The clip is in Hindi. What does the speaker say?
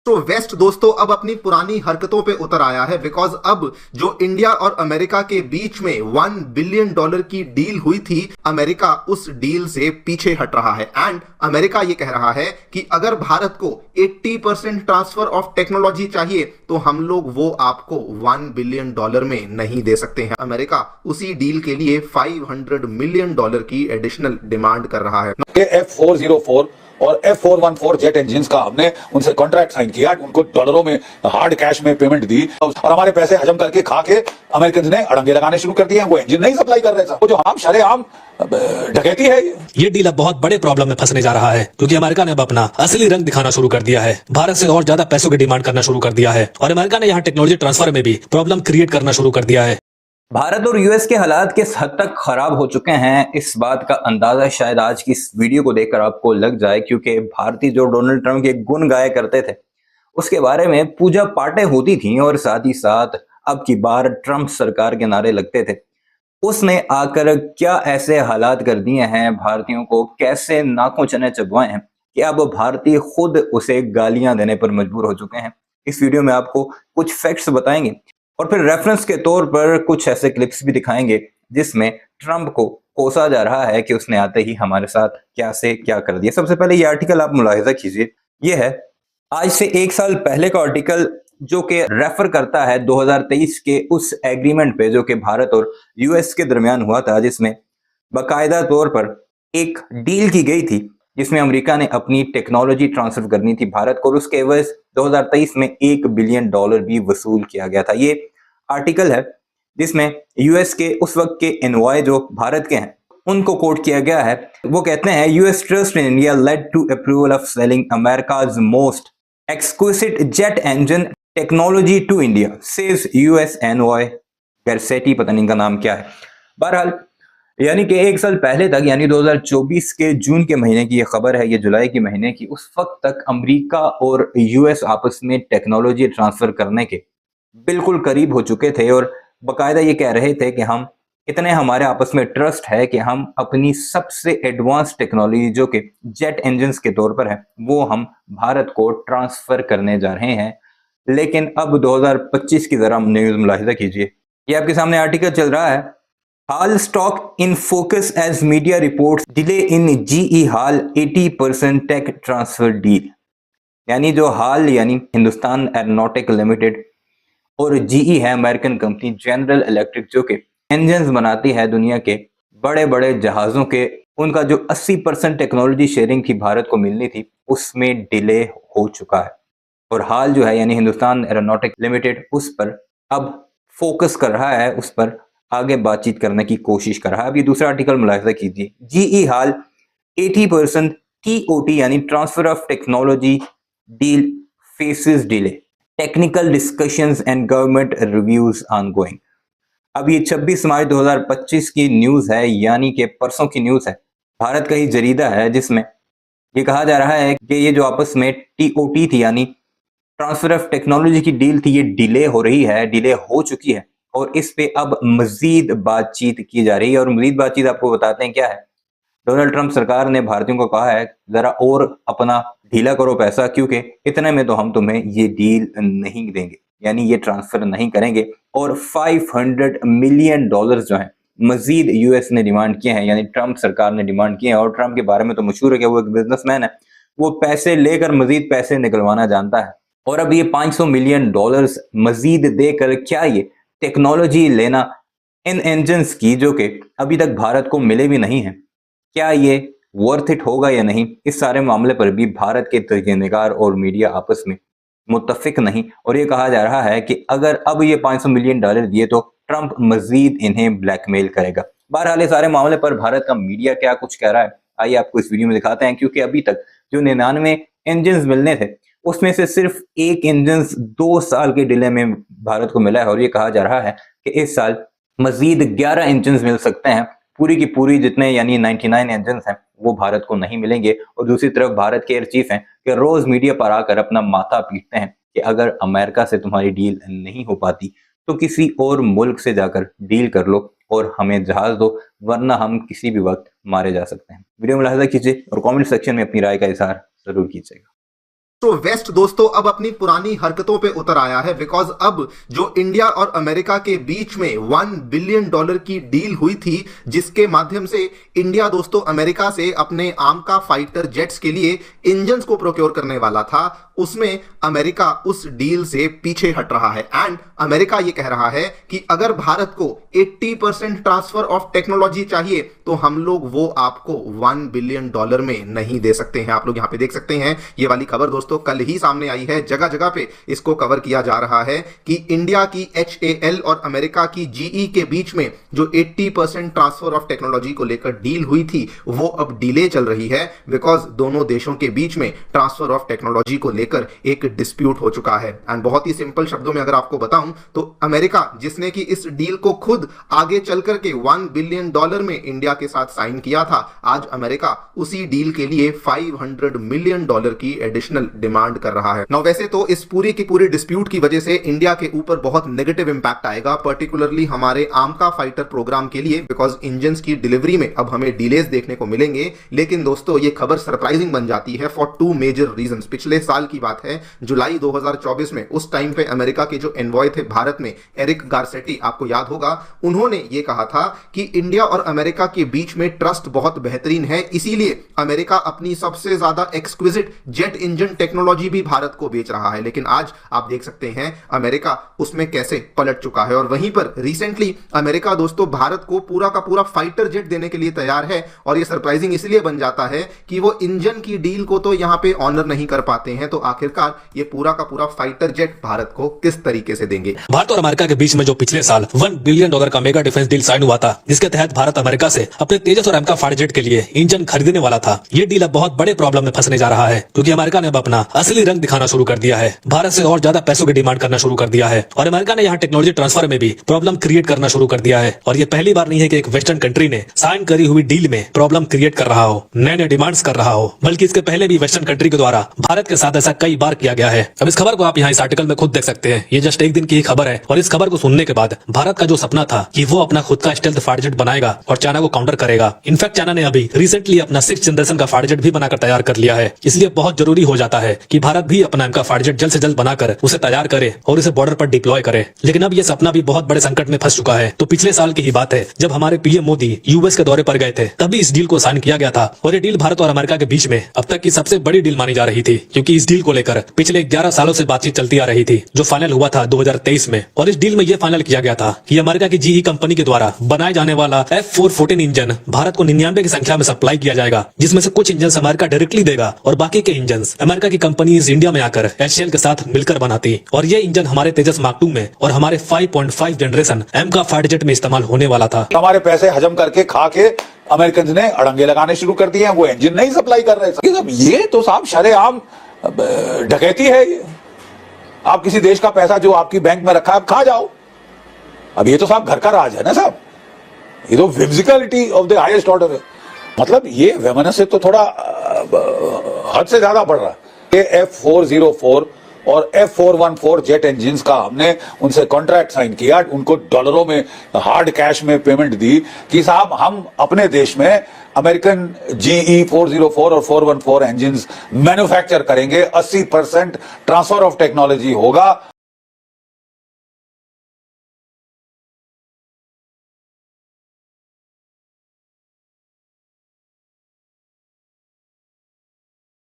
तो वेस्ट दोस्तों अब अपनी पुरानी हरकतों पे उतर आया है, बिकॉज अब जो इंडिया और अमेरिका के बीच में $1 बिलियन की डील हुई थी, अमेरिका उस डील से पीछे हट रहा है। एंड अमेरिका ये कह रहा है कि अगर भारत को 80% ट्रांसफर ऑफ टेक्नोलॉजी चाहिए तो हम लोग वो आपको $1 बिलियन में नहीं दे सकते हैं। अमेरिका उसी डील के लिए $500 मिलियन की एडिशनल डिमांड कर रहा है। F404 और F414 जेट इंजिन का हमने उनसे कॉन्ट्रैक्ट साइन किया, उनको डॉलरों में हार्ड कैश में पेमेंट दी और हमारे पैसे हजम करके खा के अमेरिकन ने अड़ंगे लगाने शुरू कर दिए। वो इंजन नहीं सप्लाई कर रहे थे, वो जो हम शरेआम डकैती है। ये डील अब बहुत बड़े प्रॉब्लम में फंसने जा रहा है, क्योंकि अमेरिका ने अब अपना असली रंग दिखाना शुरू कर दिया है, भारत से और ज्यादा पैसों की डिमांड करना शुरू कर दिया है और अमेरिका ने यहाँ टेक्नोलॉजी ट्रांसफर में भी प्रॉब्लम क्रिएट करना शुरू कर दिया है। भारत और यूएस के हालात किस हद तक खराब हो चुके हैं, इस बात का अंदाजा शायद आज की इस वीडियो को देखकर आपको लग जाए, क्योंकि भारतीय जो डोनाल्ड ट्रंप के गुण गाया करते थे उसके बारे में पूजा पाठें होती थीं और साथ ही साथ अब की बार ट्रंप सरकार के नारे लगते थे। उसने आकर क्या ऐसे हालात कर दिए हैं, भारतीयों को कैसे नाकों चने चबवाए हैं कि अब भारतीय खुद उसे गालियां देने पर मजबूर हो चुके हैं। इस वीडियो में आपको कुछ फैक्ट्स बताएंगे और फिर रेफरेंस के तौर पर कुछ ऐसे क्लिप्स भी दिखाएंगे जिसमें ट्रंप को कोसा जा रहा है कि उसने आते ही हमारे साथ क्या से क्या कर दिया। सबसे पहले ये आर्टिकल आप मुलाहिजा कीजिए, ये है आज से 1 साल पहले का आर्टिकल जो कि रेफर करता है 2023 के उस एग्रीमेंट पे जो कि भारत और यूएस के दरमियान हुआ था, जिसमें बाकायदा तौर पर एक डील की गई थी जिसमें अमेरिका ने अपनी टेक्नोलॉजी ट्रांसफर करनी थी भारत को और उसके एवज 2023 में $1 बिलियन भी वसूल किया गया था। ये आर्टिकल है जिसमें यूएस के उस वक्त के एनवॉय जो भारत के हैं उनको कोट किया गया है। वो कहते हैं US trust in India led to approval of selling America's most exclusive jet engine technology to India, says US envoy Garcetti, पता नहीं का नाम क्या है। बहरहाल यानी कि 1 साल पहले तक, यानी 2024 के जून के महीने की ये खबर है, ये जुलाई के महीने की, उस वक्त तक अमेरिका और यूएस आपस में टेक्नोलॉजी ट्रांसफर करने के बिल्कुल करीब हो चुके थे और बाकायदा ये कह रहे थे कि हम इतने हमारे आपस में ट्रस्ट है कि हम अपनी सबसे एडवांस टेक्नोलॉजी जो कि जेट इंजन्स के तौर पर है वो हम भारत को ट्रांसफर करने जा रहे हैं। लेकिन अब 2025 की जरा न्यूज मुलाहिजा कीजिए, ये आपके सामने आर्टिकल चल रहा है। HAL stock in focus as media reports delay in GE HAL 80% tech transfer deal, यानी जो हाल यानी हिंदुस्तान एरोनॉटिक लिमिटेड और जीई है अमेरिकन कंपनी जनरल इलेक्ट्रिक जो कि इंजन्स बनाती है दुनिया के बड़े बड़े जहाजों के, उनका जो 80% टेक्नोलॉजी शेयरिंग थी भारत को मिलनी थी उसमें डिले हो चुका है और हाल जो है यानी हिंदुस्तान एरोनॉटिक लिमिटेड उस पर अब फोकस कर रहा है, उस पर आगे बातचीत करने की कोशिश कर रहा है। अब ये दूसरा आर्टिकल मुलाहिजा कीजिए, जीई हाल 80% टीओटी यानी transfer of technology deal faces delay, technical discussions and government reviews ongoing. अब ये 26 मार्च 2025 की न्यूज है, यानी कि परसों की न्यूज है। भारत का ही जरीदा है जिसमें ये कहा जा रहा है कि ये जो आपस में टीओटी थी यानी ट्रांसफर ऑफ टेक्नोलॉजी की डील थी, ये डिले हो रही है, डिले हो चुकी है और इस पे अब मजीद बातचीत की जा रही है। और मजीद बातचीत आपको बताते हैं क्या है। डोनाल्ड ट्रंप सरकार ने भारतीयों को कहा है जरा और अपना ढीला करो पैसा, क्योंकि इतने में तो हम तुम्हें ये डील नहीं देंगे, यानी ये ट्रांसफर नहीं करेंगे। और $500 मिलियन जो है मजीद यूएस ने डिमांड किए हैं, यानी ट्रंप सरकार ने डिमांड किए हैं। और ट्रंप के बारे में तो मशहूर है कि वो एक बिजनेसमैन है, वो पैसे लेकर मजीद पैसे निकलवाना जानता है। और अब ये $500 मिलियन मजीद देकर क्या ये टेक्नोलॉजी लेना इन इंजन्स की जो कि अभी तक भारत को मिले भी नहीं है, क्या ये वर्थ इट होगा या नहीं, इस सारे मामले पर भी भारत के तर्जुमेगार और मीडिया आपस में मुत्तफिक नहीं। और ये कहा जा रहा है कि अगर अब ये $500 मिलियन दिए तो ट्रंप मजीद इन्हें ब्लैकमेल करेगा। बहरहाल इस सारे मामले पर भारत का मीडिया क्या कुछ कह रहा है आइए आपको इस वीडियो में दिखाते हैं, क्योंकि अभी तक जो 99 इंजन मिलने थे उसमें से सिर्फ एक इंजन 2 साल के डिले में भारत को मिला है और ये कहा जा रहा है कि इस साल मजीद 11 इंजन मिल सकते हैं। पूरी की पूरी जितने यानी 99 इंजन हैं वो भारत को नहीं मिलेंगे। और दूसरी तरफ भारत के एयर चीफ हैं कि रोज मीडिया पर आकर अपना माथा पीटते हैं कि अगर अमेरिका से तुम्हारी डील नहीं हो पाती तो किसी और मुल्क से जाकर डील कर लो और हमें जहाज दो, वरना हम किसी भी वक्त मारे जा सकते हैं। वीडियो में मुलाहिजा कीजिए और कमेंट सेक्शन में अपनी राय का इजहार जरूर कीजिएगा। तो वेस्ट दोस्तों अब अपनी पुरानी हरकतों पे उतर आया है बिकॉज अब जो इंडिया और अमेरिका के बीच में $1 बिलियन की डील हुई थी, जिसके माध्यम से इंडिया दोस्तों अमेरिका से अपने आमका फाइटर जेट्स के लिए इंजन्स को प्रोक्योर करने वाला था, उसमें अमेरिका उस डील से पीछे हट रहा है। एंड अमेरिका ये कह रहा है कि अगर भारत को 80% ट्रांसफर ऑफ टेक्नोलॉजी चाहिए तो हम लोग वो आपको $1 बिलियन में नहीं दे सकते हैं। आप लोग यहां पे देख सकते हैं ये वाली खबर दोस्तों कल ही सामने आई है, जगह जगह पे इसको कवर किया जा रहा है कि इंडिया की HAL और अमेरिका की GE के बीच में जो 80% ट्रांसफर ऑफ टेक्नोलॉजी को लेकर डील हुई थी वो अब डिले चल रही है बिकॉज दोनों देशों के बीच में ट्रांसफर ऑफ टेक्नोलॉजी को लेकर एक डिस्प्यूट हो चुका है। एंड बहुत ही सिंपल शब्दों में अगर आपको बताऊं तो अमेरिका जिसने कि इस डील को खुद आगे चल करके $1 बिलियन में इंडिया के साथ साइन किया था, आज अमेरिका उसी डील के लिए $500 मिलियन की एडिशनल डिमांड कर रहा है। नौ वैसे तो इस पूरी की पूरी डिस्प्यूट की वजह से इंडिया के ऊपर बहुत नेगेटिव इंपैक्ट आएगा, पर्टिकुलरली हमारे आमका फाइटर प्रोग्राम के लिए, बिकॉज इंजन्स की डिलीवरी में अब हमें डिलेज देखने को मिलेंगे। लेकिन दोस्तों ये खबर सरप्राइजिंग बन जाती है फॉर 2 मेजर रीजंस। पिछले साल की बात है, जुलाई 2024 में उस टाइम पे अमेरिका के जो एनवॉय थे भारत में, एरिक गारसेटी, आपको याद होगा, उन्होंने ये कहा था कि इंडिया और अमेरिका के बीच में ट्रस्ट बहुत बेहतरीन है, इसीलिए अमेरिका अपनी सबसे ज्यादा एक्सक्विजिट जेट इंजन टेक्नोलॉजी भी भारत को बेच रहा है। लेकिन आज आप देख सकते हैं अमेरिका उसमें कैसे पलट चुका है। और वहीं पर रिसेंटली अमेरिका दोस्तों भारत को पूरा का पूरा फाइटर जेट देने के लिए तैयार है। और ये सरप्राइजिंग इसलिए बन जाता है कि वो इंजन की डील को तो यहां पे ऑनर नहीं कर पाते हैं, तो आखिरकार ये पूरा का पूरा फाइटर जेट भारत को किस तरीके से देंगे। भारत और अमेरिका के बीच में जो पिछले साल $1 बिलियन का मेगा डिफेंस डील साइन हुआ था, जिसके तहत भारत अमेरिका से अपने तेजस और एमका फाइटर जेट के लिए इंजन खरीदने वाला था, ये डील अब बहुत बड़े प्रॉब्लम में फंसने जा रहा है क्योंकि अमेरिका ने अब अपना असली रंग दिखाना शुरू कर दिया है। भारत से और ज्यादा पैसों की डिमांड करना शुरू कर दिया है और अमेरिका ने यहाँ टेक्नोलॉजी ट्रांसफर में भी प्रॉब्लम क्रिएट करना शुरू कर दिया है। और ये पहली बार नहीं है कि एक वेस्टर्न कंट्री ने साइन करी हुई डील में प्रॉब्लम क्रिएट कर रहा हो, नए नए डिमांड्स कर रहा हो, बल्कि इसके पहले भी वेस्टर्न कंट्री के द्वारा भारत के साथ ऐसा कई बार किया गया है। अब इस खबर को आप यहाँ इस आर्टिकल में खुद देख सकते हैं, ये जस्ट एक दिन की ही खबर है। और इस खबर को सुनने के बाद भारत का जो सपना था कि वो अपना खुद का स्टेल्थ फाइटर जेट बनाएगा और चाइना को काउंटर करेगा, इनफैक्ट चाइना ने अभी रिसेंटली अपना 6th जनरेशन का फाइटर जेट भी बनाकर तैयार कर लिया है। इसलिए बहुत जरूरी हो जाता है कि भारत भी अपना एमका फाइटर जेट जल्द से जल्द बनाकर उसे तैयार करे और उसे बॉर्डर पर डिप्लॉय करे। लेकिन अब ये सपना भी बहुत बड़े संकट में फंस चुका है। तो पिछले साल की ही बात है, जब हमारे पीएम मोदी यूएस के दौरे पर गए थे, तभी इस डील को साइन किया गया था। और ये डील भारत और अमेरिका के बीच में अब तक की सबसे बड़ी डील मानी जा रही थी, क्योंकि इस डील को लेकर पिछले 11 सालों से बातचीत चलती आ रही थी, जो फाइनल हुआ था 2023 में। और इस डील में यह फाइनल किया गया था कि अमेरिका की GE कंपनी के द्वारा बनाए जाने वाला F414 इंजन भारत को 99 की संख्या में सप्लाई किया जाएगा, जिसमें से कुछ इंजन अमेरिका डायरेक्टली देगा और बाकी के इंजन अमेरिका की कंपनीज इंडिया में आकर HAL के साथ मिलकर बनाती। और ये इंजन हमारे तेजस मार्क 2 में और हमारे 5.5 जनरेशन एमका फाइटर जेट में इस्तेमाल होने वाला था। हमारे पैसे हजम करके खा के अमेरिकन ने अड़ंगे लगाने शुरू कर दिए हैं, वो इंजन नहीं सप्लाई कर रहे। ये तो साहब शरेआम डकैती है। ये आप किसी देश का पैसा जो आपकी बैंक में रखा है खा जाओ। अब ये तो साहब घर का राज है ना साहब, ये तो विम्सिकलिटी ऑफ द हाईएस्ट ऑर्डर है। मतलब ये वैमनस से तो थोड़ा हद से ज्यादा बढ़ रहा है। F404 और F414 जेट इंजिन्स का हमने उनसे कॉन्ट्रैक्ट साइन किया, उनको डॉलरों में हार्ड कैश में पेमेंट दी कि साहब हम अपने देश में अमेरिकन GE 404 और 414 इंजिन्स मैन्युफैक्चर करेंगे, 80% ट्रांसफर ऑफ टेक्नोलॉजी होगा।